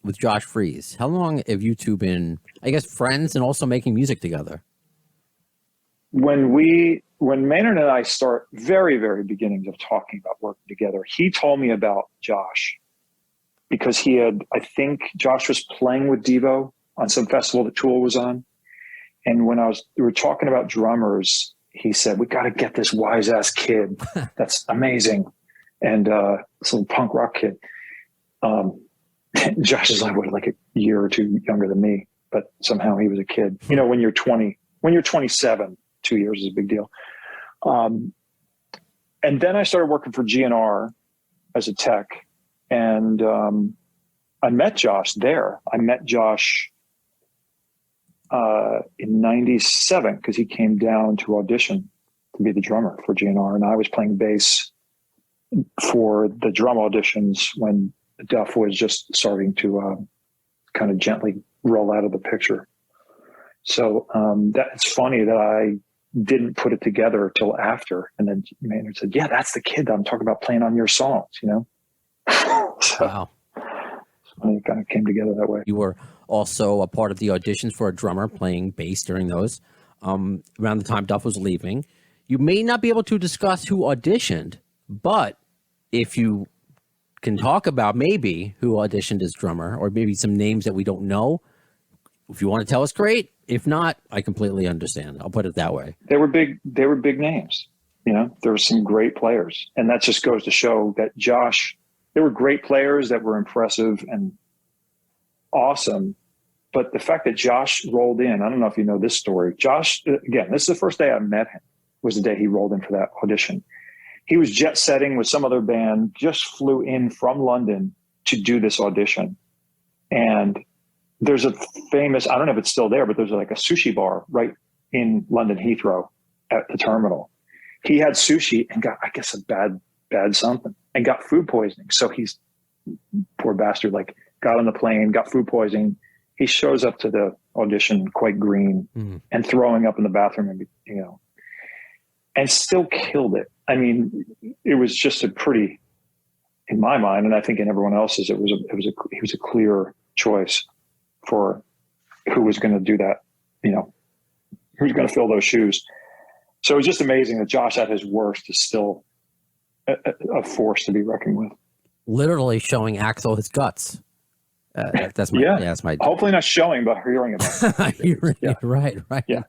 with Josh Freese. How long have you two been, I guess, friends and also making music together? When Maynard and I start very, very beginnings of talking about working together, he told me about Josh because I think Josh was playing with Devo on some festival that Tool was on. And when we were talking about drummers, he said, we got to get this wise ass kid. That's amazing. And this little punk rock kid. Josh is like a year or two younger than me, but somehow he was a kid. You know, when you're 27, 2 years is a big deal. And then I started working for GNR as a tech, and I met Josh there. I met Josh in 97 because he came down to audition to be the drummer for GNR, and I was playing bass for the drum auditions when Duff was just starting to kind of gently roll out of the picture. So it's funny that I didn't put it together till after. And then Maynard said, yeah, that's the kid that I'm talking about playing on your songs, you know? So, wow. It kind of came together that way. You were also a part of the auditions for a drummer playing bass during those. Around the time Duff was leaving. You may not be able to discuss who auditioned, but if you can talk about maybe who auditioned as drummer or maybe some names that we don't know, if you want to tell us, great. If not, I completely understand. I'll put it that way. They were big names. You know, there were some great players. And that just goes to show that there were great players that were impressive and awesome. But the fact that Josh rolled in, I don't know if you know this story. Josh, again, this is the first day I met him, was the day he rolled in for that audition. He was jet setting with some other band, just flew in from London to do this audition. And there's a famous, I don't know if it's still there, but there's like a sushi bar right in London Heathrow at the terminal. He had sushi and got, I guess, a bad something and got food poisoning. So he's, poor bastard, like got on the plane, got food poisoning. He shows up to the audition quite green and throwing up in the bathroom, and you know, and still killed it. I mean, it was just a pretty, in my mind, and I think in everyone else's, he was a clear choice for who was going to do that, you know, who's going to fill those shoes. So it was just amazing that Josh at his worst is still a force to be reckoned with. Literally showing Axl his guts. That's my hopefully not showing, but hearing about it. You're right. Yeah.